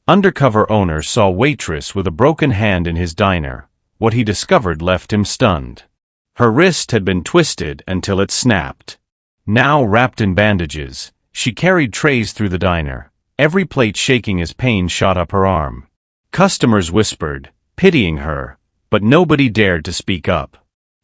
Undercover owner saw Waitress with a broken hand in his diner. What he discovered left him stunned. Her wrist had been twisted until it snapped. Now wrapped in bandages, she carried trays through the diner, every plate shaking as pain shot up her arm. Customers whispered, pitying her, but nobody dared to speak up.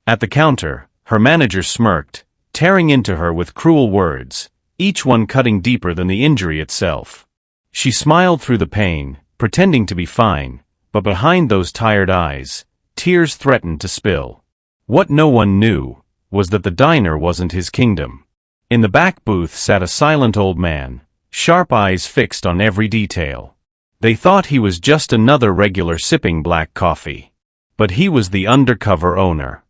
At the counter, her manager smirked, tearing into her with cruel words, each one cutting deeper than the injury itself. She smiled through the pain, pretending to be fine, but behind those tired eyes, tears threatened to spill. What no one knew was that the diner wasn't his kingdom. In the back booth sat a silent old man, sharp eyes fixed on every detail. They thought he was just another regular sipping black coffee. But he was the undercover owner.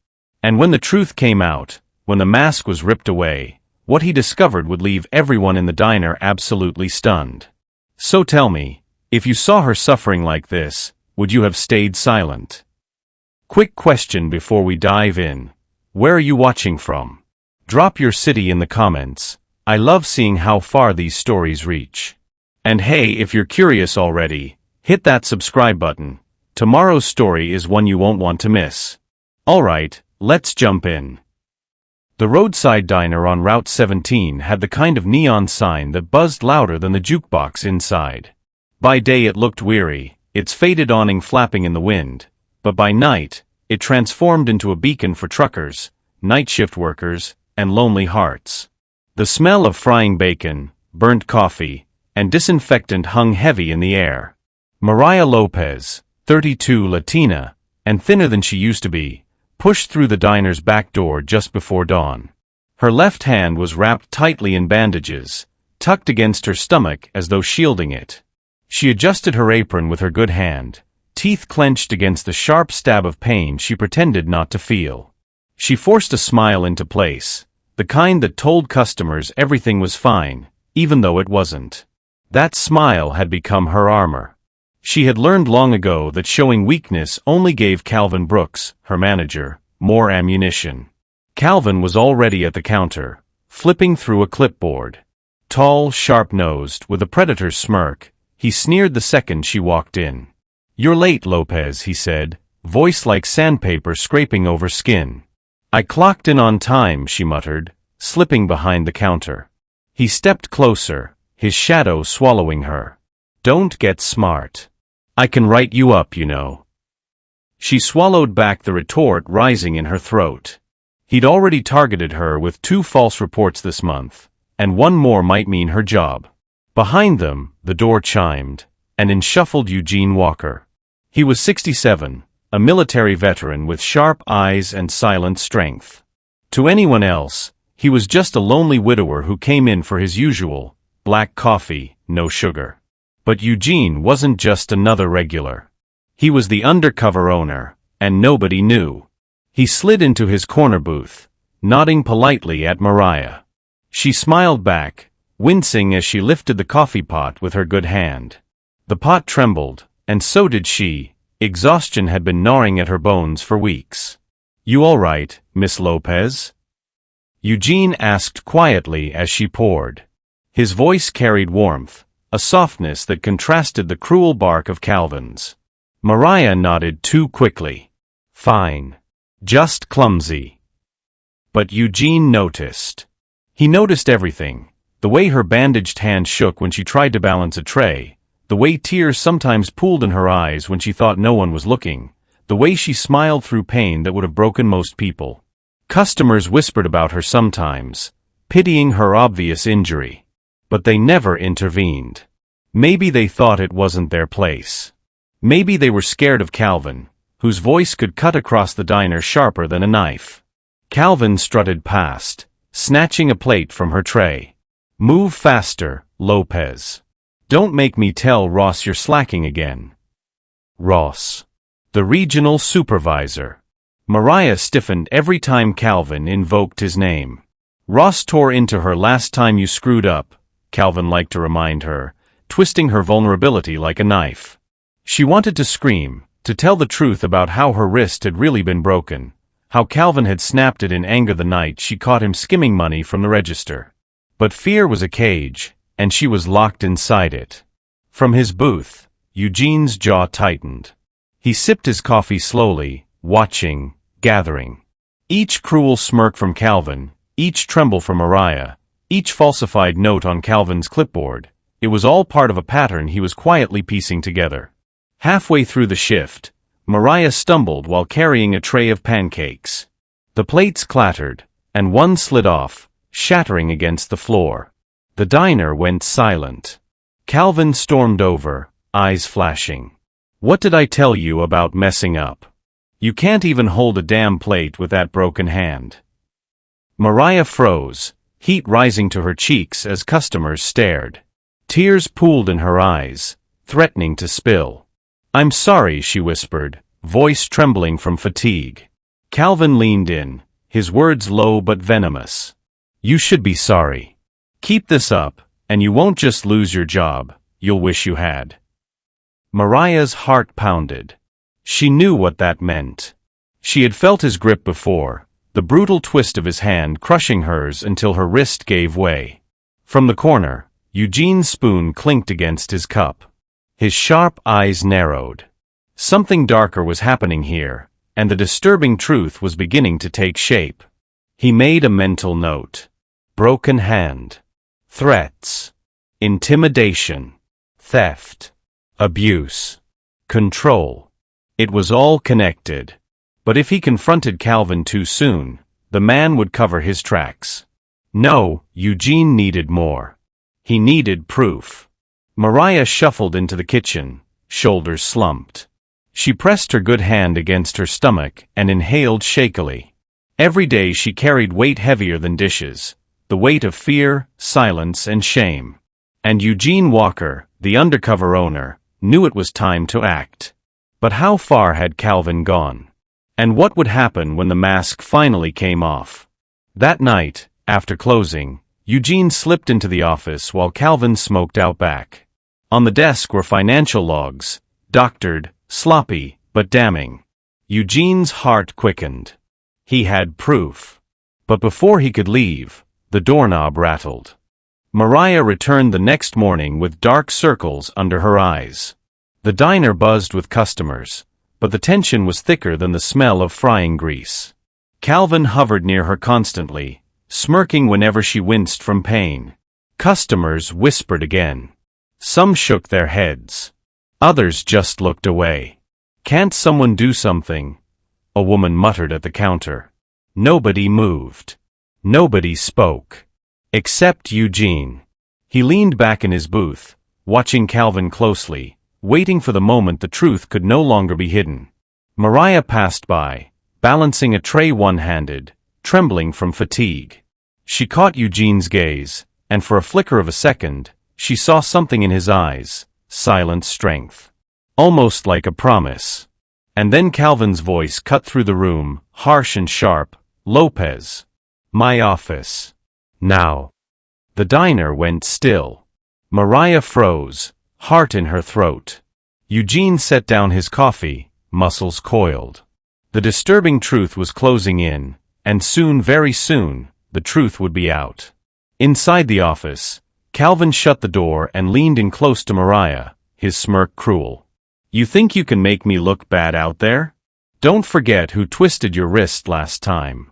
And when the truth came out, when the mask was ripped away, what he discovered would leave everyone in the diner absolutely stunned. So tell me, if you saw her suffering like this, would you have stayed silent? Quick question before we dive in. Where are you watching from? Drop your city in the comments. I love seeing how far these stories reach. And hey, if you're curious already, hit that subscribe button. Tomorrow's story is one you won't want to miss. Alright, let's jump in. The roadside diner on Route 17 had the kind of neon sign that buzzed louder than the jukebox inside. By day it looked weary, its faded awning flapping in the wind, but by night, it transformed into a beacon for truckers, night shift workers, and lonely hearts. The smell of frying bacon, burnt coffee, and disinfectant hung heavy in the air. Mariah Lopez, 32, Latina, and thinner than she used to be, pushed through the diner's back door just before dawn. Her left hand was wrapped tightly in bandages, tucked against her stomach as though shielding it. She adjusted her apron with her good hand, teeth clenched against the sharp stab of pain she pretended not to feel. She forced a smile into place, the kind that told customers everything was fine, even though it wasn't. That smile had become her armor. She had learned long ago that showing weakness only gave Calvin Brooks, her manager, more ammunition. Calvin was already at the counter, flipping through a clipboard. Tall, sharp-nosed, with a predator's smirk, he sneered the second she walked in. "You're late, Lopez," he said, voice like sandpaper scraping over skin. "I clocked in on time," she muttered, slipping behind the counter. He stepped closer, his shadow swallowing her. "Don't get smart. I can write you up, you know." She swallowed back the retort rising in her throat. He'd already targeted her with 2 false reports this month, and one more might mean her job. Behind them, the door chimed, and in shuffled Eugene Walker. He was 67, a military veteran with sharp eyes and silent strength. To anyone else, he was just a lonely widower who came in for his usual, black coffee, no sugar. But Eugene wasn't just another regular. He was the undercover owner, and nobody knew. He slid into his corner booth, nodding politely at Mariah. She smiled back, wincing as she lifted the coffee pot with her good hand. The pot trembled, and so did she. Exhaustion had been gnawing at her bones for weeks. "You all right, Miss Lopez?" Eugene asked quietly as she poured. His voice carried warmth, a softness that contrasted the cruel bark of Calvin's. Mariah nodded too quickly. "Fine. Just clumsy." But Eugene noticed. He noticed everything. The way her bandaged hand shook when she tried to balance a tray, the way tears sometimes pooled in her eyes when she thought no one was looking, the way she smiled through pain that would have broken most people. Customers whispered about her sometimes, pitying her obvious injury. But they never intervened. Maybe they thought it wasn't their place. Maybe they were scared of Calvin, whose voice could cut across the diner sharper than a knife. Calvin strutted past, snatching a plate from her tray. "Move faster, Lopez. Don't make me tell Ross you're slacking again." Ross. The regional supervisor. Mariah stiffened every time Calvin invoked his name. "Ross tore into her last time you screwed up," Calvin liked to remind her, twisting her vulnerability like a knife. She wanted to scream, to tell the truth about how her wrist had really been broken, how Calvin had snapped it in anger the night she caught him skimming money from the register. But fear was a cage, and she was locked inside it. From his booth, Eugene's jaw tightened. He sipped his coffee slowly, watching, gathering. Each cruel smirk from Calvin, each tremble from Mariah, each falsified note on Calvin's clipboard, it was all part of a pattern he was quietly piecing together. Halfway through the shift, Mariah stumbled while carrying a tray of pancakes. The plates clattered, and one slid off, shattering against the floor. The diner went silent. Calvin stormed over, eyes flashing. "What did I tell you about messing up? You can't even hold a damn plate with that broken hand." Mariah froze, heat rising to her cheeks as customers stared. Tears pooled in her eyes, threatening to spill. "I'm sorry," she whispered, voice trembling from fatigue. Calvin leaned in, his words low but venomous. "You should be sorry. Keep this up, and you won't just lose your job, you'll wish you had." Mariah's heart pounded. She knew what that meant. She had felt his grip before, the brutal twist of his hand crushing hers until her wrist gave way. From the corner, Eugene's spoon clinked against his cup. His sharp eyes narrowed. Something darker was happening here, and the disturbing truth was beginning to take shape. He made a mental note. Broken hand. Threats. Intimidation. Theft. Abuse. Control. It was all connected. But if he confronted Calvin too soon, the man would cover his tracks. No, Eugene needed more. He needed proof. Mariah shuffled into the kitchen, shoulders slumped. She pressed her good hand against her stomach and inhaled shakily. Every day she carried weight heavier than dishes, the weight of fear, silence, and shame. And Eugene Walker, the Undercover owner, knew it was time to act. But how far had Calvin gone? And what would happen when the mask finally came off? That night, after closing, Eugene slipped into the office while Calvin smoked out back. On the desk were financial logs, doctored, sloppy, but damning. Eugene's heart quickened. He had proof. But before he could leave, the doorknob rattled. Mariah returned the next morning with dark circles under her eyes. The diner buzzed with customers, but the tension was thicker than the smell of frying grease. Calvin hovered near her constantly, smirking whenever she winced from pain. Customers whispered again. Some shook their heads. Others just looked away. "Can't someone do something?" a woman muttered at the counter. Nobody moved. Nobody spoke. Except Eugene. He leaned back in his booth, watching Calvin closely, waiting for the moment the truth could no longer be hidden. Mariah passed by, balancing a tray one-handed, trembling from fatigue. She caught Eugene's gaze, and for a flicker of a second, she saw something in his eyes, silent strength. Almost like a promise. And then Calvin's voice cut through the room, harsh and sharp. "Lopez. My office. Now." The diner went still. Mariah froze, heart in her throat. Eugene set down his coffee, muscles coiled. The disturbing truth was closing in, and soon, very soon, the truth would be out. Inside the office, Calvin shut the door and leaned in close to Mariah, his smirk cruel. "You think you can make me look bad out there? Don't forget who twisted your wrist last time."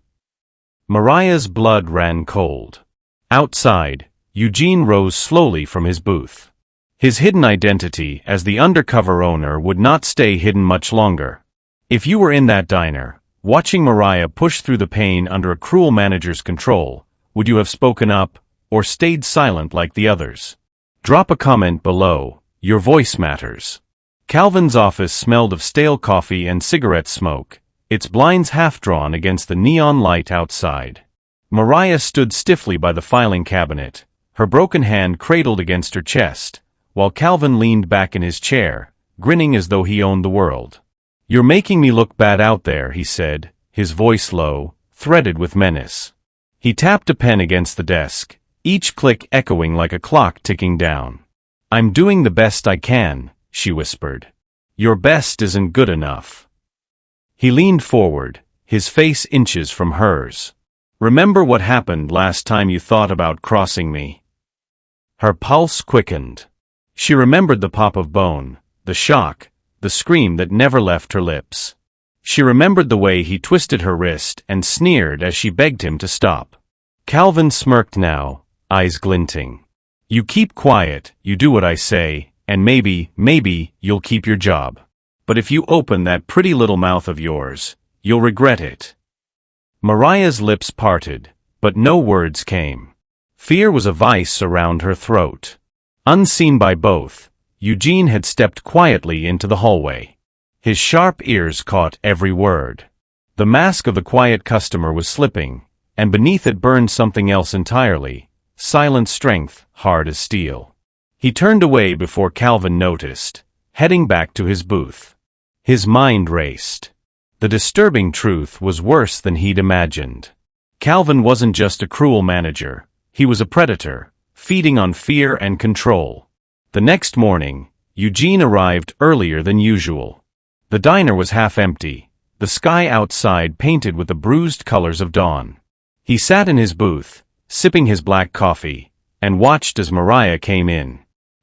Mariah's blood ran cold. Outside, Eugene rose slowly from his booth. His hidden identity as the Undercover owner would not stay hidden much longer. If you were in that diner, watching Mariah push through the pain under a cruel manager's control, would you have spoken up, or stayed silent like the others? Drop a comment below. Your voice matters. Calvin's office smelled of stale coffee and cigarette smoke, its blinds half-drawn against the neon light outside. Mariah stood stiffly by the filing cabinet, her broken hand cradled against her chest, while Calvin leaned back in his chair, grinning as though he owned the world. "You're making me look bad out there," he said, his voice low, threaded with menace. He tapped a pen against the desk, each click echoing like a clock ticking down. "I'm doing the best I can," she whispered. "Your best isn't good enough." He leaned forward, his face inches from hers. "Remember what happened last time you thought about crossing me?" Her pulse quickened. She remembered the pop of bone, the shock, the scream that never left her lips. She remembered the way he twisted her wrist and sneered as she begged him to stop. Calvin smirked now, eyes glinting. "You keep quiet, you do what I say, and maybe, you'll keep your job. But if you open that pretty little mouth of yours, you'll regret it." Mariah's lips parted, but no words came. Fear was a vice around her throat. Unseen by both, Eugene had stepped quietly into the hallway. His sharp ears caught every word. The mask of the quiet customer was slipping, and beneath it burned something else entirely, silent strength, hard as steel. He turned away before Calvin noticed, heading back to his booth. His mind raced. The disturbing truth was worse than he'd imagined. Calvin wasn't just a cruel manager, he was a predator, feeding on fear and control. The next morning, Eugene arrived earlier than usual. The diner was half empty, the sky outside painted with the bruised colors of dawn. He sat in his booth, sipping his black coffee, and watched as Mariah came in.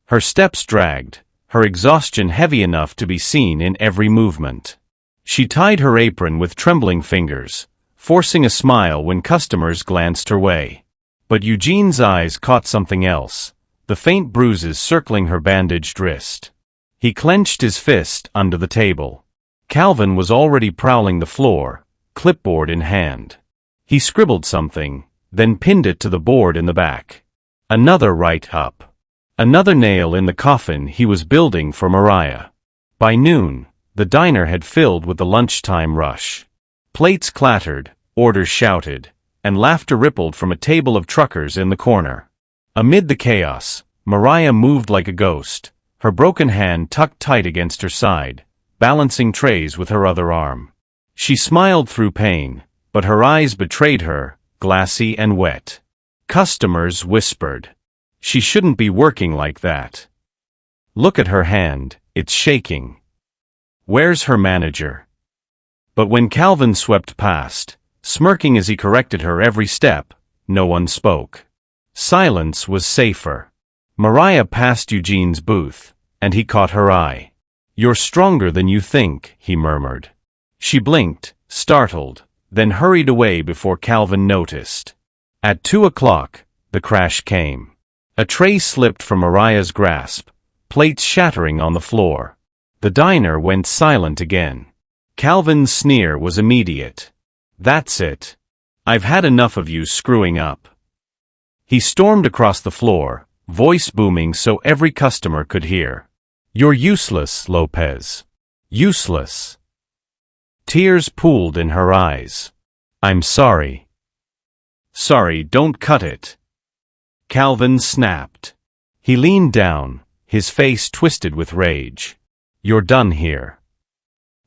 Her steps dragged, her exhaustion heavy enough to be seen in every movement. She tied her apron with trembling fingers, forcing a smile when customers glanced her way. But Eugene's eyes caught something else, the faint bruises circling her bandaged wrist. He clenched his fist under the table. Calvin was already prowling the floor, clipboard in hand. He scribbled something, then pinned it to the board in the back. Another write-up. Another nail in the coffin he was building for Mariah. By noon, the diner had filled with the lunchtime rush. Plates clattered, orders shouted, and laughter rippled from a table of truckers in the corner. Amid the chaos, Mariah moved like a ghost, her broken hand tucked tight against her side, balancing trays with her other arm. She smiled through pain, but her eyes betrayed her, glassy and wet. Customers whispered. She shouldn't be working like that. Look at her hand, it's shaking. Where's her manager? But when Calvin swept past, smirking as he corrected her every step, no one spoke. Silence was safer. Mariah passed Eugene's booth, and he caught her eye. "You're stronger than you think," he murmured. She blinked, startled, then hurried away before Calvin noticed. At 2 o'clock, the crash came. A tray slipped from Mariah's grasp, plates shattering on the floor. The diner went silent again. Calvin's sneer was immediate. "That's it. I've had enough of you screwing up." He stormed across the floor, voice booming so every customer could hear. "You're useless, Lopez. Useless." Tears pooled in her eyes. "I'm sorry." "Sorry, don't cut it." Calvin snapped. He leaned down, his face twisted with rage. "You're done here."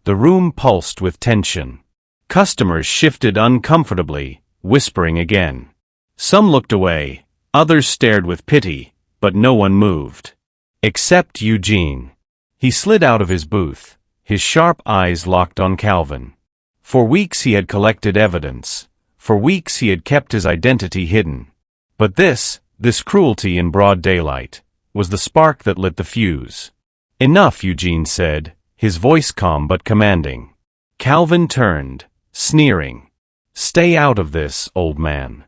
The room pulsed with tension. Customers shifted uncomfortably, whispering again. Some looked away, others stared with pity, but no one moved. Except Eugene. He slid out of his booth, his sharp eyes locked on Calvin. For weeks he had collected evidence. For weeks he had kept his identity hidden. But this cruelty in broad daylight, was the spark that lit the fuse. "Enough," Eugene said, his voice calm but commanding. Calvin turned, sneering. "Stay out of this, old man."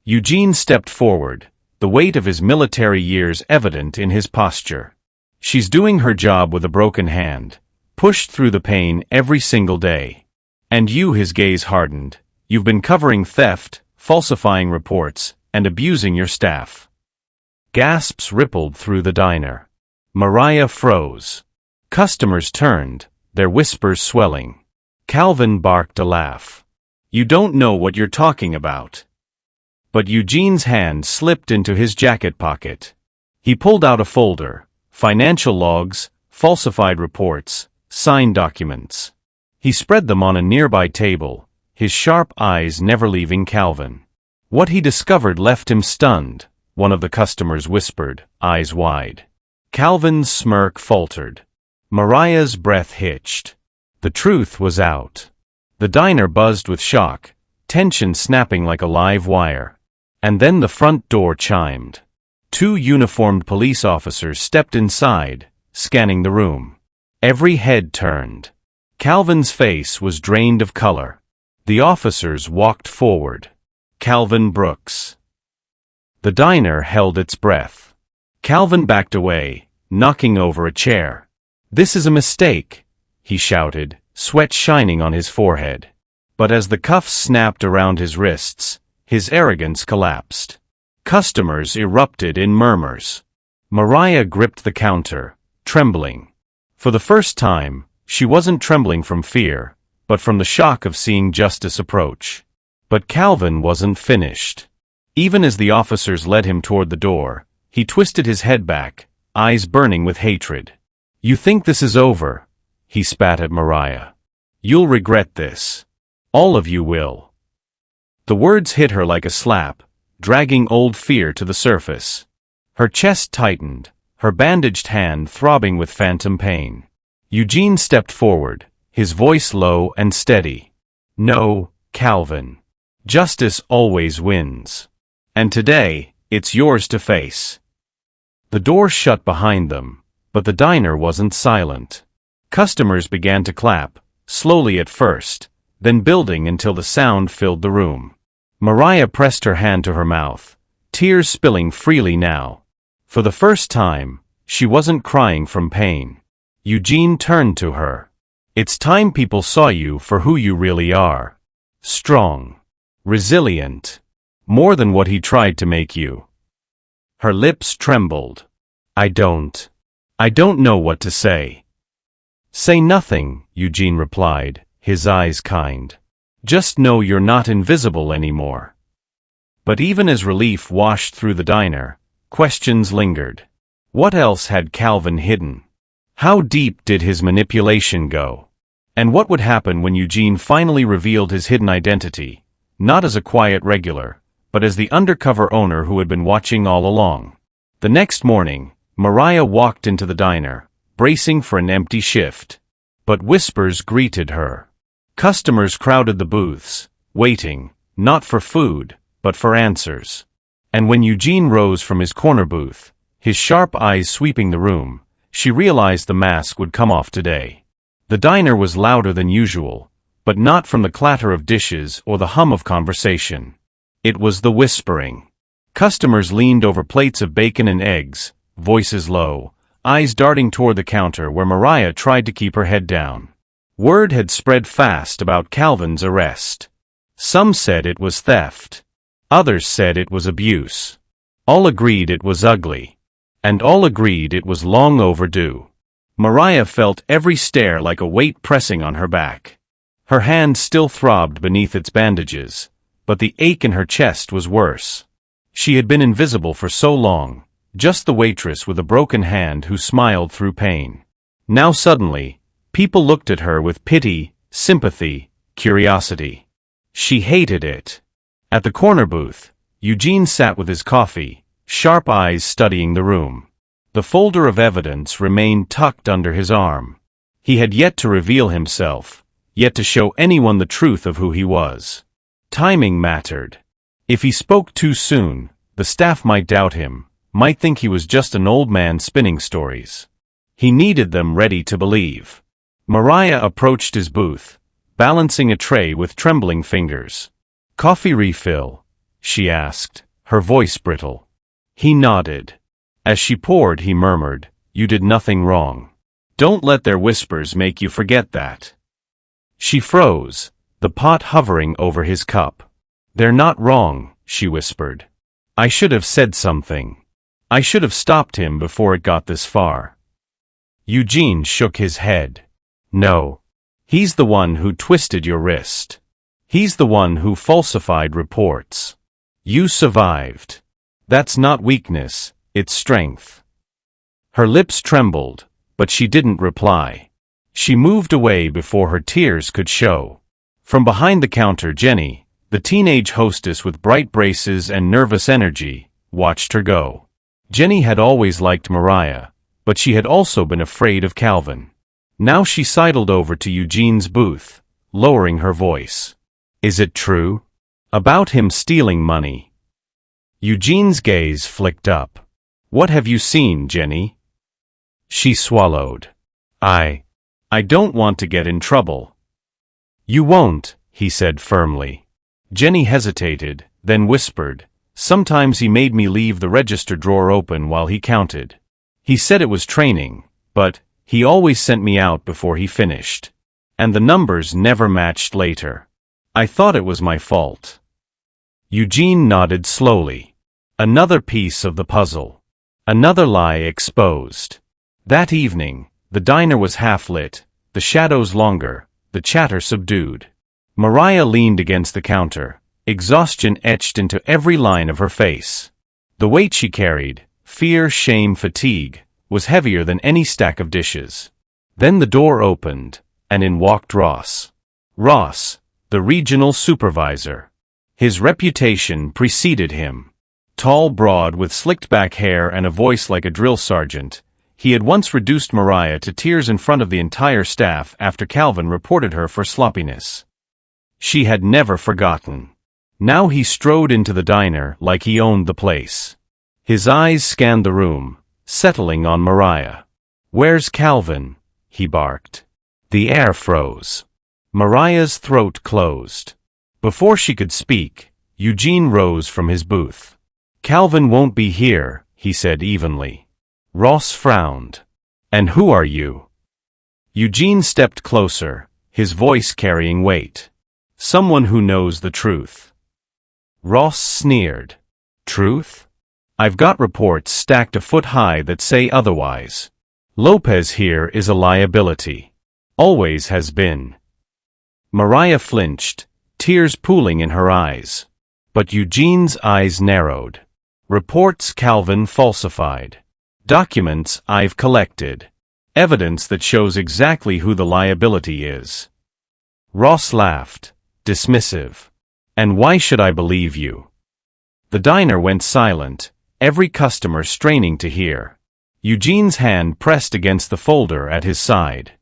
Eugene stepped forward, the weight of his military years evident in his posture. "She's doing her job with a broken hand, pushed through the pain every single day. And you," his gaze hardened, "you've been covering theft, falsifying reports, and abusing your staff." Gasps rippled through the diner. Mariah froze. Customers turned, their whispers swelling. Calvin barked a laugh. "You don't know what you're talking about." But Eugene's hand slipped into his jacket pocket. He pulled out a folder, financial logs, falsified reports, signed documents. He spread them on a nearby table, his sharp eyes never leaving Calvin. "What he discovered left him stunned," one of the customers whispered, eyes wide. Calvin's smirk faltered. Mariah's breath hitched. The truth was out. The diner buzzed with shock, tension snapping like a live wire. And then the front door chimed. 2 uniformed police officers stepped inside, scanning the room. Every head turned. Calvin's face was drained of color. The officers walked forward. Calvin Brooks. The diner held its breath. Calvin backed away, knocking over a chair. "This is a mistake," he shouted, sweat shining on his forehead. But as the cuffs snapped around his wrists, his arrogance collapsed. Customers erupted in murmurs. Mariah gripped the counter, trembling. For the first time, she wasn't trembling from fear, but from the shock of seeing justice approach. But Calvin wasn't finished. Even as the officers led him toward the door, he twisted his head back, eyes burning with hatred. "You think this is over?" he spat at Mariah. "You'll regret this. All of you will." The words hit her like a slap, dragging old fear to the surface. Her chest tightened, her bandaged hand throbbing with phantom pain. Eugene stepped forward, his voice low and steady. "No, Calvin. Justice always wins. And today, it's yours to face." The door shut behind them, but the diner wasn't silent. Customers began to clap, slowly at first, then building until the sound filled the room. Mariah pressed her hand to her mouth, tears spilling freely now. For the first time, she wasn't crying from pain. Eugene turned to her. "It's time people saw you for who you really are. Strong. Resilient. More than what he tried to make you." Her lips trembled. I don't know what to say." "Say nothing," Eugene replied, his eyes kind. "Just know you're not invisible anymore." But even as relief washed through the diner, questions lingered. What else had Calvin hidden? How deep did his manipulation go? And what would happen when Eugene finally revealed his hidden identity, not as a quiet regular, but as the undercover owner who had been watching all along? The next morning, Mariah walked into the diner, bracing for an empty shift. But whispers greeted her. Customers crowded the booths, waiting, not for food, but for answers. And when Eugene rose from his corner booth, his sharp eyes sweeping the room, she realized the mask would come off today. The diner was louder than usual, but not from the clatter of dishes or the hum of conversation. It was the whispering. Customers leaned over plates of bacon and eggs, voices low, eyes darting toward the counter where Mariah tried to keep her head down. Word had spread fast about Calvin's arrest. Some said it was theft. Others said it was abuse. All agreed it was ugly. And all agreed it was long overdue. Mariah felt every stare like a weight pressing on her back. Her hand still throbbed beneath its bandages, but the ache in her chest was worse. She had been invisible for so long, just the waitress with a broken hand who smiled through pain. Now suddenly, people looked at her with pity, sympathy, curiosity. She hated it. At the corner booth, Eugene sat with his coffee, sharp eyes studying the room. The folder of evidence remained tucked under his arm. He had yet to reveal himself, yet to show anyone the truth of who he was. Timing mattered. If he spoke too soon, the staff might doubt him, might think he was just an old man spinning stories. He needed them ready to believe. Mariah approached his booth, balancing a tray with trembling fingers. "Coffee refill?" she asked, her voice brittle. He nodded. As she poured, he murmured, "You did nothing wrong. Don't let their whispers make you forget that." She froze, the pot hovering over his cup. "They're not wrong," she whispered. "I should have said something. I should have stopped him before it got this far." Eugene shook his head. "No. He's the one who twisted your wrist. He's the one who falsified reports. You survived. That's not weakness, it's strength." Her lips trembled, but she didn't reply. She moved away before her tears could show. From behind the counter, Jenny, the teenage hostess with bright braces and nervous energy, watched her go. Jenny had always liked Mariah, but she had also been afraid of Calvin. Now she sidled over to Eugene's booth, lowering her voice. "Is it true? About him stealing money?" Eugene's gaze flicked up. "What have you seen, Jenny?" She swallowed. I don't want to get in trouble. You won't, he said firmly. Jenny hesitated, then whispered, sometimes he made me leave the register drawer open while he counted. He said it was training, but he always sent me out before he finished. And the numbers never matched later. I thought it was my fault. Eugene nodded slowly. Another piece of the puzzle. Another lie exposed. That evening, the diner was half-lit, the shadows longer, the chatter subdued. Mariah leaned against the counter, exhaustion etched into every line of her face. The weight she carried, fear, shame, fatigue, was heavier than any stack of dishes. Then the door opened, and in walked Ross. Ross, the regional supervisor. His reputation preceded him. Tall, broad, with slicked-back hair and a voice like a drill sergeant, he had once reduced Mariah to tears in front of the entire staff after Calvin reported her for sloppiness. She had never forgotten. Now he strode into the diner like he owned the place. His eyes scanned the room, settling on Mariah. "Where's Calvin?" he barked. The air froze. Mariah's throat closed. Before she could speak, Eugene rose from his booth. "Calvin won't be here," he said evenly. Ross frowned. "And who are you?" Eugene stepped closer, his voice carrying weight. "Someone who knows the truth." Ross sneered. "Truth? I've got reports stacked a foot high that say otherwise. Lopez here is a liability. Always has been." Mariah flinched, tears pooling in her eyes. But Eugene's eyes narrowed. "Reports Calvin falsified. Documents I've collected. Evidence that shows exactly who the liability is." Ross laughed, dismissive. "And why should I believe you?" The diner went silent, every customer straining to hear. Eugene's hand pressed against the folder at his side.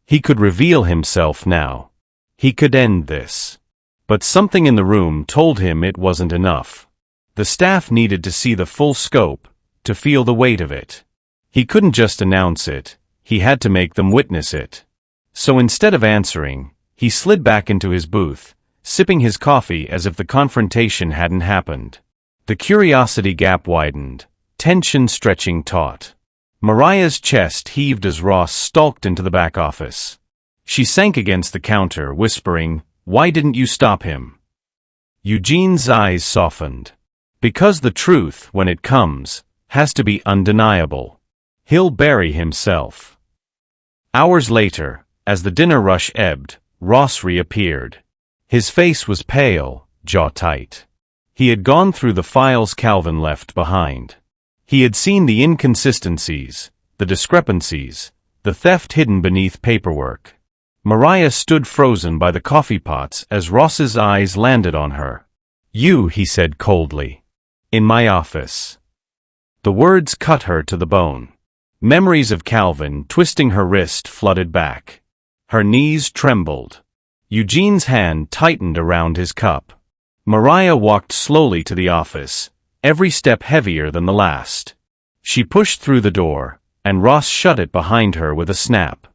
He could reveal himself now. He could end this. But something in the room told him it wasn't enough. The staff needed to see the full scope, to feel the weight of it. He couldn't just announce it, he had to make them witness it. So instead of answering, he slid back into his booth, sipping his coffee as if the confrontation hadn't happened. The curiosity gap widened, tension stretching taut. Mariah's chest heaved as Ross stalked into the back office. She sank against the counter, whispering, "Why didn't you stop him?" Eugene's eyes softened. "Because the truth, when it comes, has to be undeniable. He'll bury himself." Hours later, as the dinner rush ebbed, Ross reappeared. His face was pale, jaw tight. He had gone through the files Calvin left behind. He had seen the inconsistencies, the discrepancies, the theft hidden beneath paperwork. Mariah stood frozen by the coffee pots as Ross's eyes landed on her. "You," he said coldly. "In my office." The words cut her to the bone. Memories of Calvin twisting her wrist flooded back. Her knees trembled. Eugene's hand tightened around his cup. Mariah walked slowly to the office, every step heavier than the last. She pushed through the door, and Ross shut it behind her with a snap.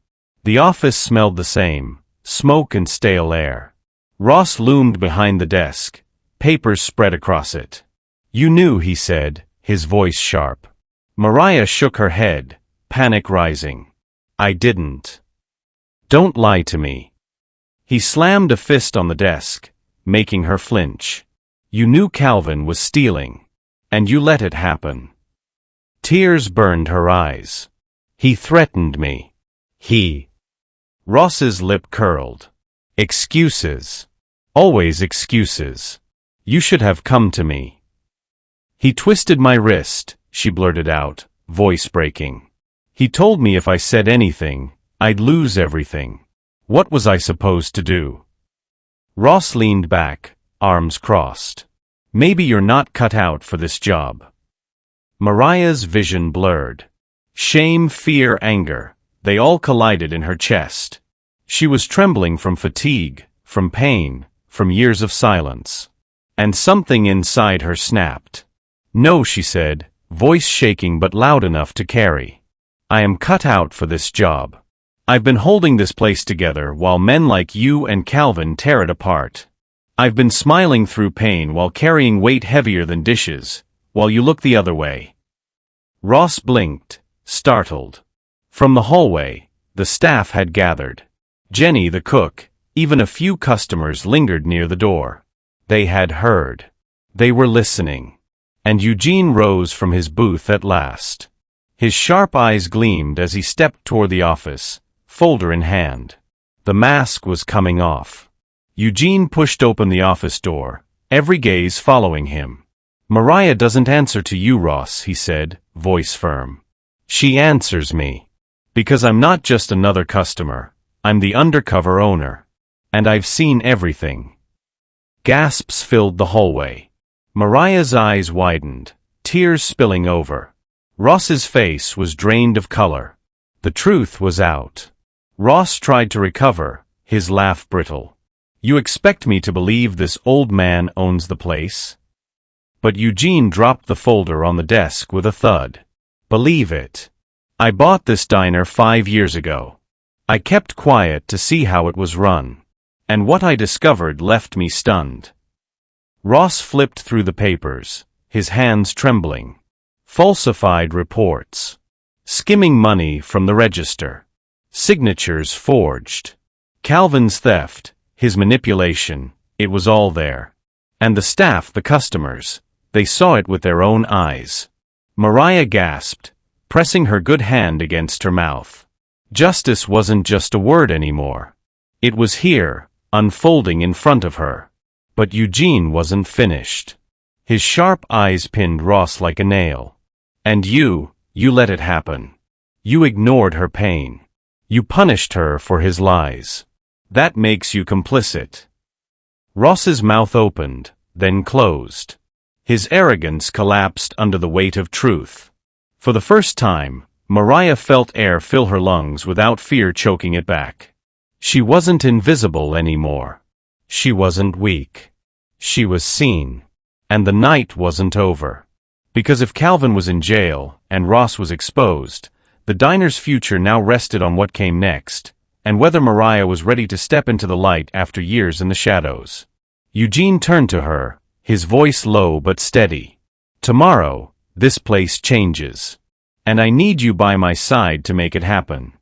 The office smelled the same, smoke and stale air. Ross loomed behind the desk, papers spread across it. "You knew," he said, his voice sharp. Mariah shook her head, panic rising. "I didn't." "Don't lie to me." He slammed a fist on the desk, making her flinch. "You knew Calvin was stealing. And you let it happen." Tears burned her eyes. "He threatened me. He—" Ross's lip curled. "Excuses. Always excuses. You should have come to me." "He twisted my wrist," she blurted out, voice breaking. "He told me if I said anything, I'd lose everything. What was I supposed to do?" Ross leaned back, arms crossed. "Maybe you're not cut out for this job." Mariah's vision blurred. Shame, fear, anger, they all collided in her chest. She was trembling from fatigue, from pain, from years of silence. And something inside her snapped. "No," she said, voice shaking but loud enough to carry. I am cut out for this job. I've been holding this place together while men like you and Calvin tear it apart. I've been smiling through pain while carrying weight heavier than dishes, while you look the other way." Ross blinked, startled. From the hallway, the staff had gathered. Jenny, the cook, even a few customers lingered near the door. They had heard. They were listening. And Eugene rose from his booth at last. His sharp eyes gleamed as he stepped toward the office, folder in hand. The mask was coming off. Eugene pushed open the office door, every gaze following him. "Mariah doesn't answer to you, Ross," he said, voice firm. "She answers me. Because I'm not just another customer, I'm the undercover owner. And I've seen everything." Gasps filled the hallway. Mariah's eyes widened, tears spilling over. Ross's face was drained of color. The truth was out. Ross tried to recover, his laugh brittle. "You expect me to believe this old man owns the place?" But Eugene dropped the folder on the desk with a thud. "Believe it. I bought this diner 5 years ago. I kept quiet to see how it was run. And what I discovered left me stunned." Ross flipped through the papers, his hands trembling. Falsified reports. Skimming money from the register. Signatures forged. Calvin's theft, his manipulation, it was all there. And the staff, the customers, they saw it with their own eyes. Mariah gasped, pressing her good hand against her mouth. Justice wasn't just a word anymore. It was here, unfolding in front of her. But Eugene wasn't finished. His sharp eyes pinned Ross like a nail. "And you let it happen. You ignored her pain. You punished her for his lies. That makes you complicit." Ross's mouth opened, then closed. His arrogance collapsed under the weight of truth. For the first time, Mariah felt air fill her lungs without fear choking it back. She wasn't invisible anymore. She wasn't weak. She was seen. And the night wasn't over. Because if Calvin was in jail, and Ross was exposed, the diner's future now rested on what came next, and whether Mariah was ready to step into the light after years in the shadows. Eugene turned to her, his voice low but steady. "Tomorrow, this place changes. And I need you by my side to make it happen."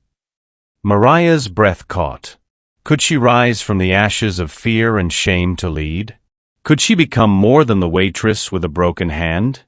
Mariah's breath caught. Could she rise from the ashes of fear and shame to lead? Could she become more than the waitress with a broken hand?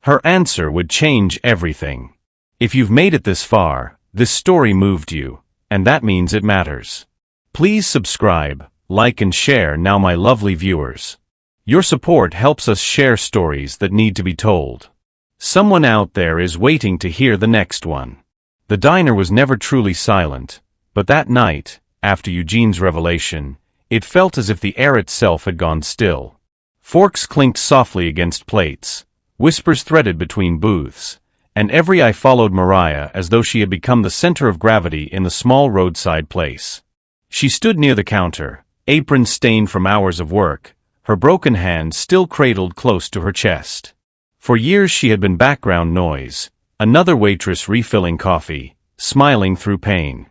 Her answer would change everything. If you've made it this far, this story moved you, and that means it matters. Please subscribe, like and share now, my lovely viewers. Your support helps us share stories that need to be told. Someone out there is waiting to hear the next one. The diner was never truly silent, but that night, after Eugene's revelation, it felt as if the air itself had gone still. Forks clinked softly against plates, whispers threaded between booths, and every eye followed Mariah as though she had become the center of gravity in the small roadside place. She stood near the counter, apron stained from hours of work, her broken hand still cradled close to her chest. For years she had been background noise, another waitress refilling coffee, smiling through pain.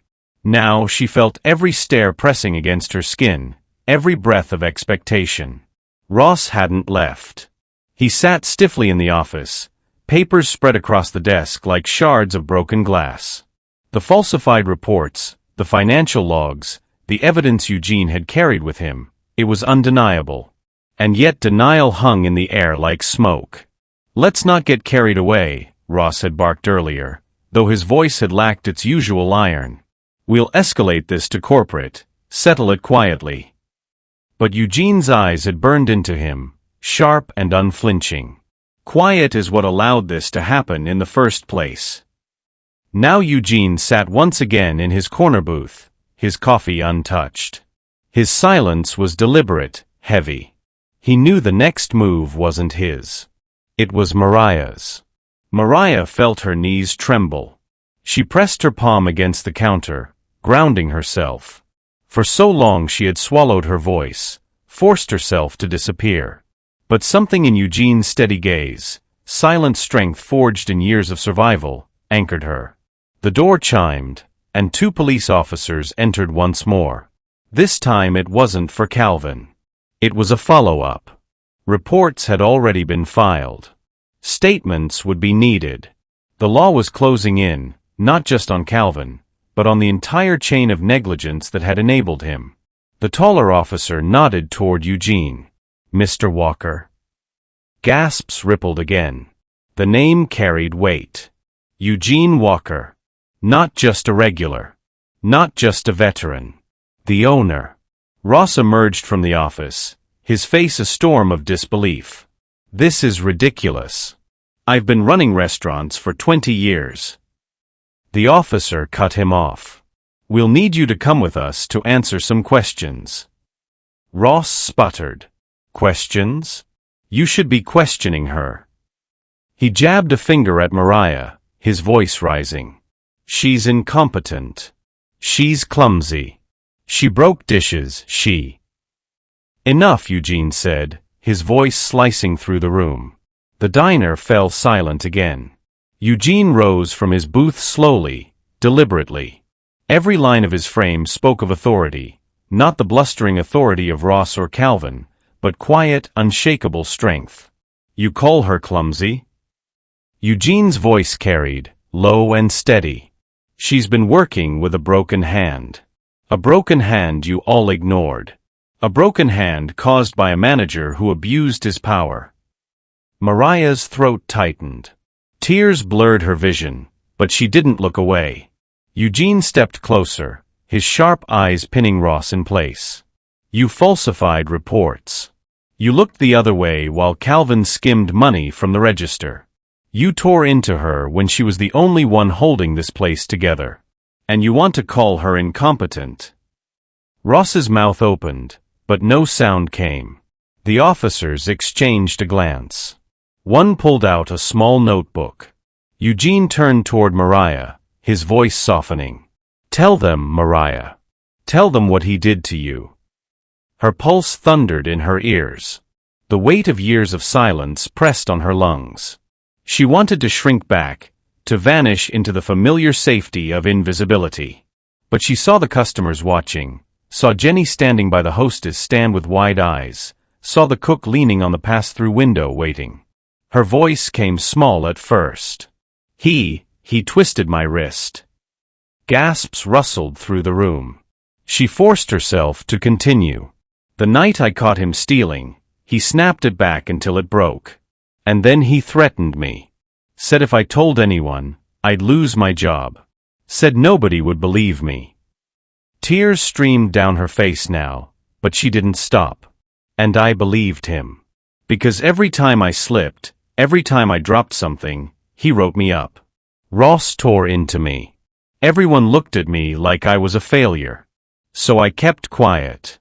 Now she felt every stare pressing against her skin, every breath of expectation. Ross hadn't left. He sat stiffly in the office, papers spread across the desk like shards of broken glass. The falsified reports, the financial logs, the evidence Eugene had carried with him, it was undeniable. And yet denial hung in the air like smoke. "Let's not get carried away," Ross had barked earlier, though his voice had lacked its usual iron. "We'll escalate this to corporate, settle it quietly." But Eugene's eyes had burned into him, sharp and unflinching. Quiet is what allowed this to happen in the first place. Now Eugene sat once again in his corner booth, his coffee untouched. His silence was deliberate, heavy. He knew the next move wasn't his. It was Mariah's. Mariah felt her knees tremble. She pressed her palm against the counter, grounding herself. For so long she had swallowed her voice, forced herself to disappear. But something in Eugene's steady gaze, silent strength forged in years of survival, anchored her. The door chimed, and 2 police officers entered once more. This time it wasn't for Calvin. It was a follow-up. Reports had already been filed. Statements would be needed. The law was closing in, not just on Calvin, but on the entire chain of negligence that had enabled him. The taller officer nodded toward Eugene. "Mr. Walker." Gasps rippled again. The name carried weight. Eugene Walker. Not just a regular. Not just a veteran. The owner. Ross emerged from the office, his face a storm of disbelief. "This is ridiculous. I've been running restaurants for 20 years. The officer cut him off. "We'll need you to come with us to answer some questions." Ross sputtered. "Questions? You should be questioning her." He jabbed a finger at Mariah, his voice rising. "She's incompetent. She's clumsy. She broke dishes, she—" "Enough," Eugene said, his voice slicing through the room. The diner fell silent again. Eugene rose from his booth slowly, deliberately. Every line of his frame spoke of authority, not the blustering authority of Ross or Calvin, but quiet, unshakable strength. "You call her clumsy?" Eugene's voice carried, low and steady. "She's been working with a broken hand. A broken hand you all ignored. A broken hand caused by a manager who abused his power." Mariah's throat tightened. Tears blurred her vision, but she didn't look away. Eugene stepped closer, his sharp eyes pinning Ross in place. "You falsified reports. You looked the other way while Calvin skimmed money from the register. You tore into her when she was the only one holding this place together. And you want to call her incompetent." Ross's mouth opened, but no sound came. The officers exchanged a glance. One pulled out a small notebook. Eugene turned toward Mariah, his voice softening. "Tell them, Mariah. Tell them what he did to you." Her pulse thundered in her ears. The weight of years of silence pressed on her lungs. She wanted to shrink back, to vanish into the familiar safety of invisibility. But she saw the customers watching, saw Jenny standing by the hostess stand with wide eyes, saw the cook leaning on the pass-through window waiting. Her voice came small at first. He twisted my wrist." Gasps rustled through the room. She forced herself to continue. "The night I caught him stealing, he snapped it back until it broke. And then he threatened me. Said if I told anyone, I'd lose my job. Said nobody would believe me." Tears streamed down her face now, but she didn't stop. "And I believed him. Because every time I slipped, every time I dropped something, he wrote me up. Ross tore into me. Everyone looked at me like I was a failure. So I kept quiet.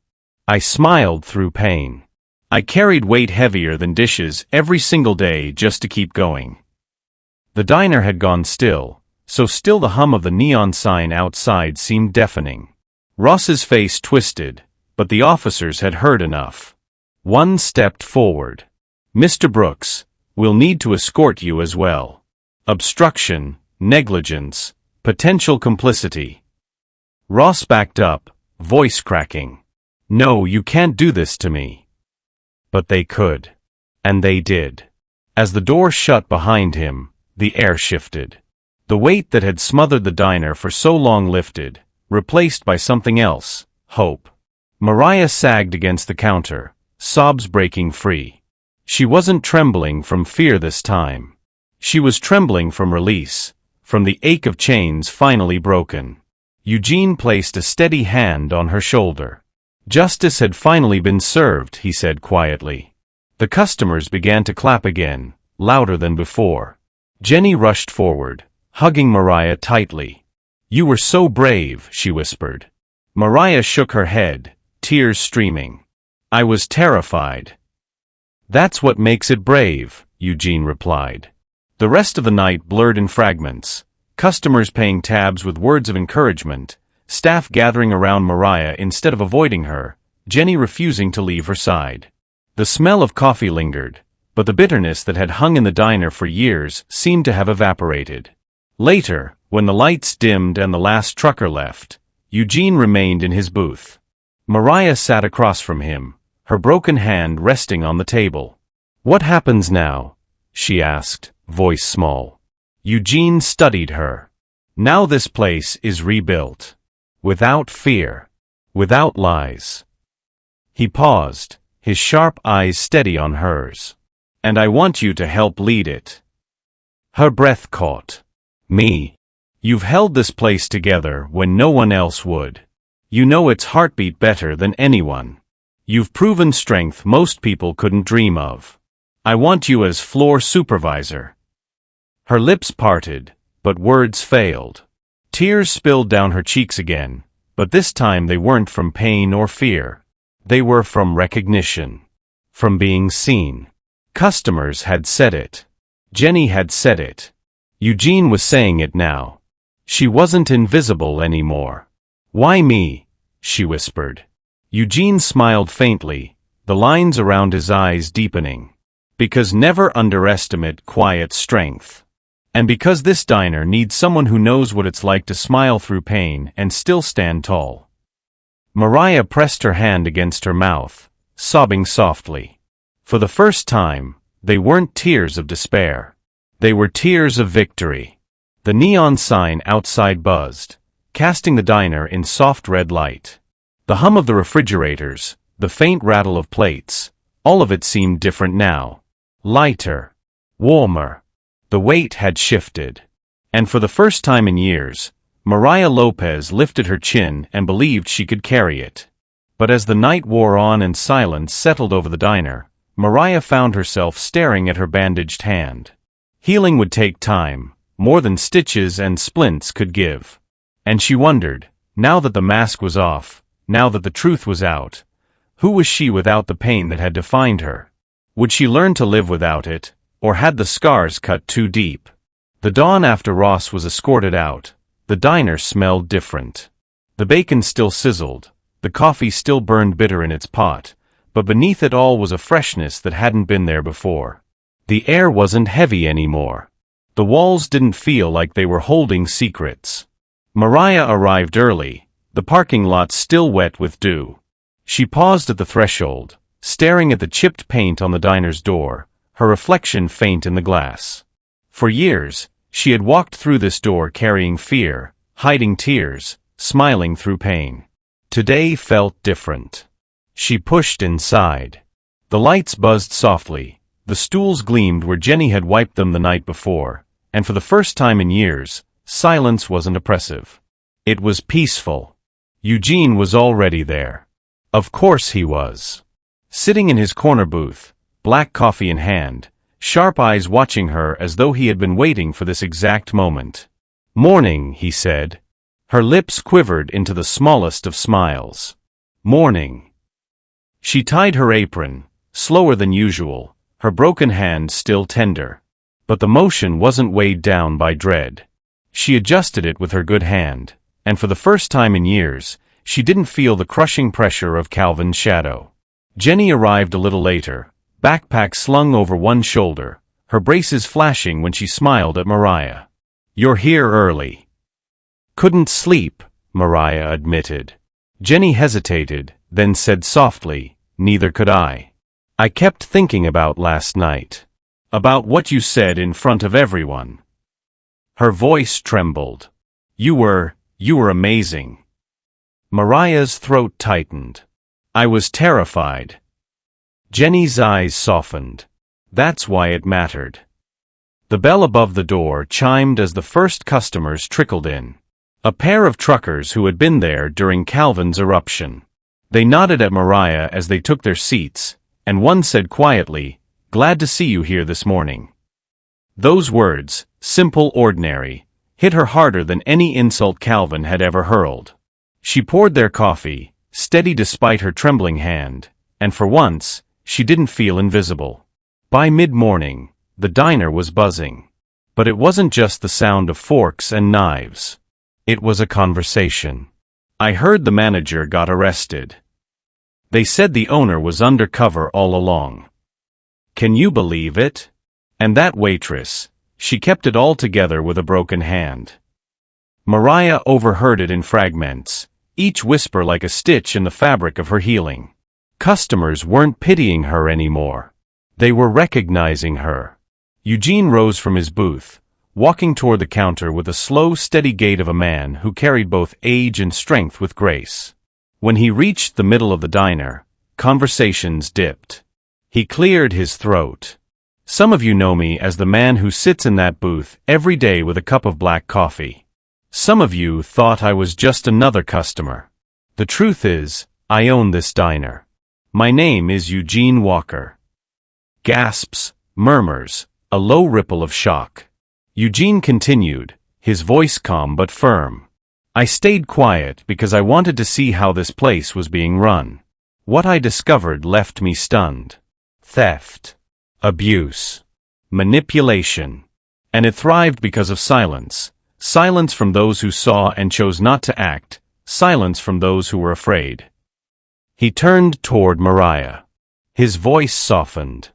I smiled through pain. I carried weight heavier than dishes every single day just to keep going." The diner had gone still, so still the hum of the neon sign outside seemed deafening. Ross's face twisted, but the officers had heard enough. One stepped forward. "Mr. Brooks, we'll need to escort you as well. Obstruction, negligence, potential complicity." Ross backed up, voice cracking. "No, you can't do this to me." But they could. And they did. As the door shut behind him, the air shifted. The weight that had smothered the diner for so long lifted, replaced by something else, hope. Mariah sagged against the counter, sobs breaking free. She wasn't trembling from fear this time. She was trembling from release, from the ache of chains finally broken. Eugene placed a steady hand on her shoulder. "Justice had finally been served," he said quietly. The customers began to clap again, louder than before. Jenny rushed forward, hugging Mariah tightly. "You were so brave," she whispered. Mariah shook her head, tears streaming. "I was terrified." "That's what makes it brave," Eugene replied. The rest of the night blurred in fragments, customers paying tabs with words of encouragement, staff gathering around Mariah instead of avoiding her, Jenny refusing to leave her side. The smell of coffee lingered, but the bitterness that had hung in the diner for years seemed to have evaporated. Later, When the lights dimmed and the last trucker left, Eugene remained in his booth. Mariah sat across from him, her broken hand resting on the table. "What happens now?" she asked, voice small. Eugene studied her. "Now this place is rebuilt. Without fear. Without lies." He paused, his sharp eyes steady on hers. "And I want you to help lead it." Her breath caught. "Me? You've held this place together when no one else would. You know its heartbeat better than anyone. You've proven strength most people couldn't dream of. I want you as floor supervisor." Her lips parted, but words failed. Tears spilled down her cheeks again, but this time they weren't from pain or fear. They were from recognition. From being seen. Customers had said it. Jenny had said it. Eugene was saying it now. She wasn't invisible anymore. "Why me?" she whispered. Eugene smiled faintly, the lines around his eyes deepening. "Because never underestimate quiet strength. And because this diner needs someone who knows what it's like to smile through pain and still stand tall." Mariah pressed her hand against her mouth, sobbing softly. For the first time, they weren't tears of despair. They were tears of victory. The neon sign outside buzzed, casting the diner in soft red light. The hum of the refrigerators, the faint rattle of plates, all of it seemed different now. Lighter. Warmer. The weight had shifted. And for the first time in years, Mariah Lopez lifted her chin and believed she could carry it. But as the night wore on and silence settled over the diner, Mariah found herself staring at her bandaged hand. Healing would take time, more than stitches and splints could give. And she wondered, now that the mask was off, now that the truth was out, who was she without the pain that had defined her? Would she learn to live without it, or had the scars cut too deep? The dawn after Ross was escorted out, the diner smelled different. The bacon still sizzled, the coffee still burned bitter in its pot, but beneath it all was a freshness that hadn't been there before. The air wasn't heavy anymore. The walls didn't feel like they were holding secrets. Mariah arrived early, the parking lot still wet with dew. She paused at the threshold, staring at the chipped paint on the diner's door, her reflection faint in the glass. For years, she had walked through this door carrying fear, hiding tears, smiling through pain. Today felt different. She pushed inside. The lights buzzed softly, the stools gleamed where Jenny had wiped them the night before, and for the first time in years, silence wasn't oppressive. It was peaceful. Eugene was already there. Of course he was. Sitting in his corner booth, black coffee in hand, sharp eyes watching her as though he had been waiting for this exact moment. "Morning," he said. Her lips quivered into the smallest of smiles. "Morning." She tied her apron, slower than usual, her broken hand still tender. But the motion wasn't weighed down by dread. She adjusted it with her good hand, and for the first time in years, she didn't feel the crushing pressure of Calvin's shadow. Jenny arrived a little later, backpack slung over one shoulder, her braces flashing when she smiled at Mariah. "You're here early." "Couldn't sleep," Mariah admitted. Jenny hesitated, then said softly, "Neither could I. I kept thinking about last night. About what you said in front of everyone." Her voice trembled. You were amazing." Mariah's throat tightened. "I was terrified." Jenny's eyes softened. That's why it mattered. The bell above the door chimed as the first customers trickled in. A pair of truckers who had been there during Calvin's eruption. They nodded at Mariah as they took their seats, and one said quietly, "Glad to see you here this morning." Those words, simple, ordinary, hit her harder than any insult Calvin had ever hurled. She poured their coffee, steady despite her trembling hand, and for once, she didn't feel invisible. By mid-morning, the diner was buzzing. But it wasn't just the sound of forks and knives. It was a conversation. "I heard the manager got arrested. They said the owner was undercover all along. Can you believe it? And that waitress, she kept it all together with a broken hand. Mariah overheard it in fragments, each whisper like a stitch in the fabric of her healing. Customers weren't pitying her anymore. They were recognizing her. Eugene rose from his booth, walking toward the counter with the slow, steady gait of a man who carried both age and strength with grace. When he reached the middle of the diner, conversations dipped. He cleared his throat. Some of you know me as the man who sits in that booth every day with a cup of black coffee. Some of you thought I was just another customer. The truth is, I own this diner. My name is Eugene Walker. Gasps, murmurs, a low ripple of shock. Eugene continued, his voice calm but firm. I stayed quiet because I wanted to see how this place was being run. What I discovered left me stunned. Theft, abuse, manipulation. And it thrived because of silence. Silence from those who saw and chose not to act. Silence from those who were afraid. He turned toward Mariah. His voice softened.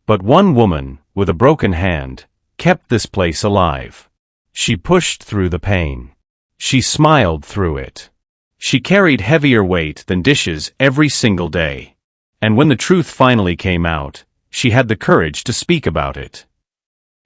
But one woman, with a broken hand, kept this place alive. She pushed through the pain. She smiled through it. She carried heavier weight than dishes every single day. And when the truth finally came out, she had the courage to speak about it.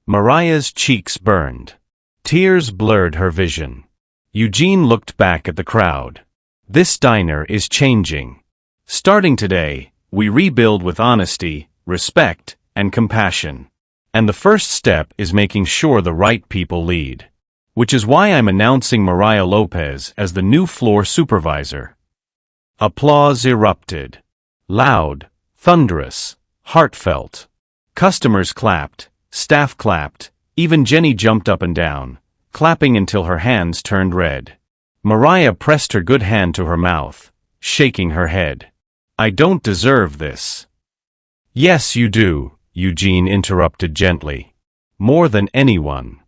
Mariah's cheeks burned. Tears blurred her vision. Eugene looked back at the crowd. This diner is changing. Starting today, we rebuild with honesty, respect, and compassion. And the first step is making sure the right people lead. Which is why I'm announcing Mariah Lopez as the new floor supervisor. Applause erupted. Loud, thunderous, heartfelt. Customers clapped, staff clapped, even Jenny jumped up and down, clapping until her hands turned red. Mariah pressed her good hand to her mouth, shaking her head. I don't deserve this. Yes, you do, Eugene interrupted gently. More than anyone.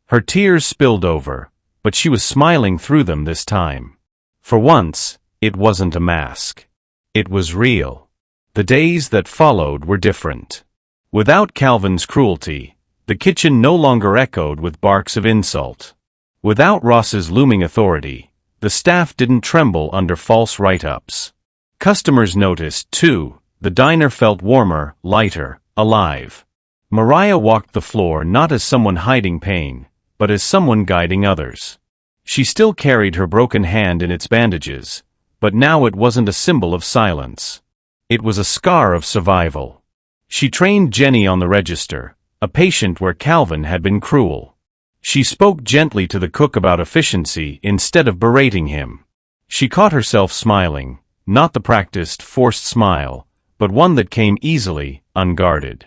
Her tears spilled over, but she was smiling through them this time. For once, it wasn't a mask. It was real. The days that followed were different. Without Calvin's cruelty, the kitchen no longer echoed with barks of insult. Without Ross's looming authority, the staff didn't tremble under false write-ups. Customers noticed, too. The diner felt warmer, lighter, alive. Mariah walked the floor not as someone hiding pain, but as someone guiding others. She still carried her broken hand in its bandages, but now it wasn't a symbol of silence. It was a scar of survival. She trained Jenny on the register, a patient where Calvin had been cruel. She spoke gently to the cook about efficiency instead of berating him. She caught herself smiling, not the practiced, forced smile, but one that came easily, unguarded.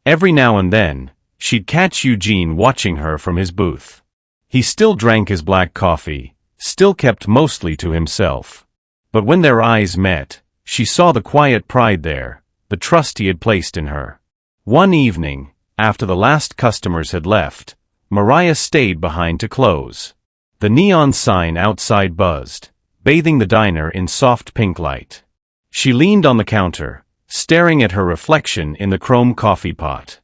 Every now and then, she'd catch Eugene watching her from his booth. He still drank his black coffee, still kept mostly to himself. But when their eyes met, she saw the quiet pride there, the trust he had placed in her. One evening, after the last customers had left, Mariah stayed behind to close. The neon sign outside buzzed, bathing the diner in soft pink light. She leaned on the counter, staring at her reflection in the chrome coffee pot.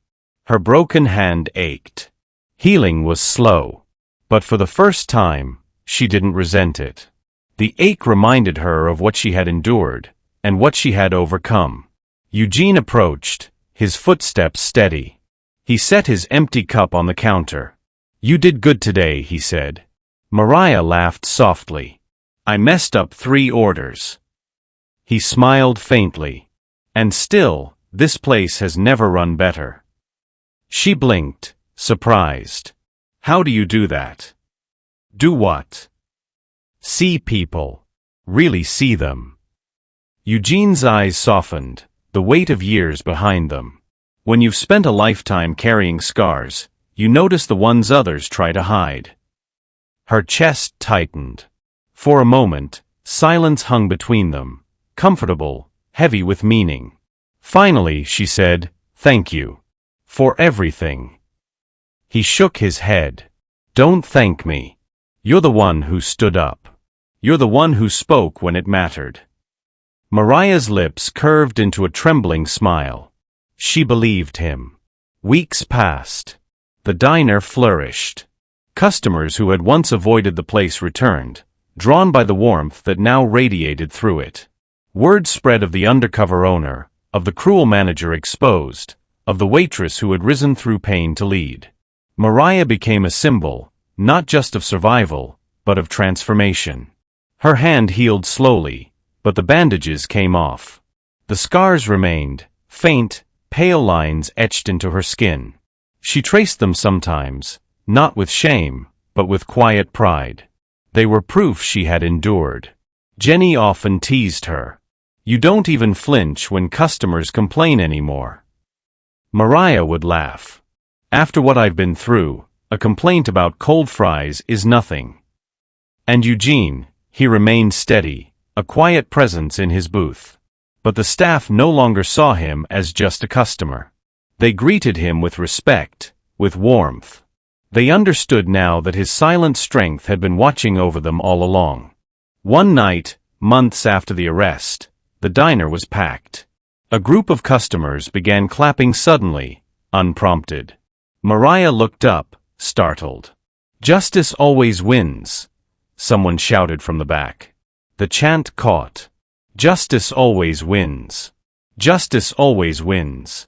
Her broken hand ached. Healing was slow. But for the first time, she didn't resent it. The ache reminded her of what she had endured, and what she had overcome. Eugene approached, his footsteps steady. He set his empty cup on the counter. You did good today, he said. Mariah laughed softly. I messed up 3 orders. He smiled faintly. And still, this place has never run better. She blinked, surprised. How do you do that? Do what? See people. Really see them. Eugene's eyes softened, the weight of years behind them. When you've spent a lifetime carrying scars, you notice the ones others try to hide. Her chest tightened. For a moment, silence hung between them, comfortable, heavy with meaning. Finally, she said, Thank you. For everything. He shook his head. Don't thank me. You're the one who stood up. You're the one who spoke when it mattered. Mariah's lips curved into a trembling smile. She believed him. Weeks passed. The diner flourished. Customers who had once avoided the place returned, drawn by the warmth that now radiated through it. Word spread of the undercover owner, of the cruel manager exposed, of the waitress who had risen through pain to lead. Mariah became a symbol, not just of survival, but of transformation. Her hand healed slowly, but the bandages came off. The scars remained, faint, pale lines etched into her skin. She traced them sometimes, not with shame, but with quiet pride. They were proof she had endured. Jenny often teased her. "You don't even flinch when customers complain anymore." Mariah would laugh. "After what I've been through, a complaint about cold fries is nothing." And Eugene, he remained steady, a quiet presence in his booth. But the staff no longer saw him as just a customer. They greeted him with respect, with warmth. They understood now that his silent strength had been watching over them all along. One night, months after the arrest, the diner was packed. A group of customers began clapping suddenly, unprompted. Mariah looked up, startled. "Justice always wins," someone shouted from the back. The chant caught. "Justice always wins. Justice always wins."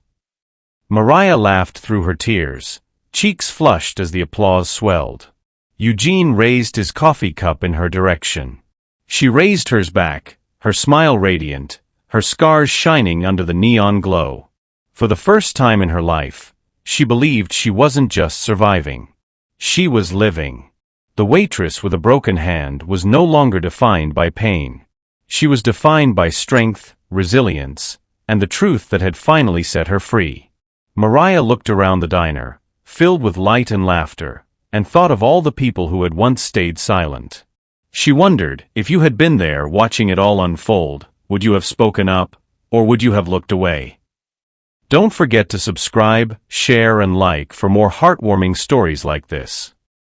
Mariah laughed through her tears, cheeks flushed as the applause swelled. Eugene raised his coffee cup in her direction. She raised hers back, her smile radiant, her scars shining under the neon glow. For the first time in her life, she believed she wasn't just surviving. She was living. The waitress with a broken hand was no longer defined by pain. She was defined by strength, resilience, and the truth that had finally set her free. Mariah looked around the diner, filled with light and laughter, and thought of all the people who had once stayed silent. She wondered, if you had been there watching it all unfold, would you have spoken up, or would you have looked away? Don't forget to subscribe, share, and like for more heartwarming stories like this.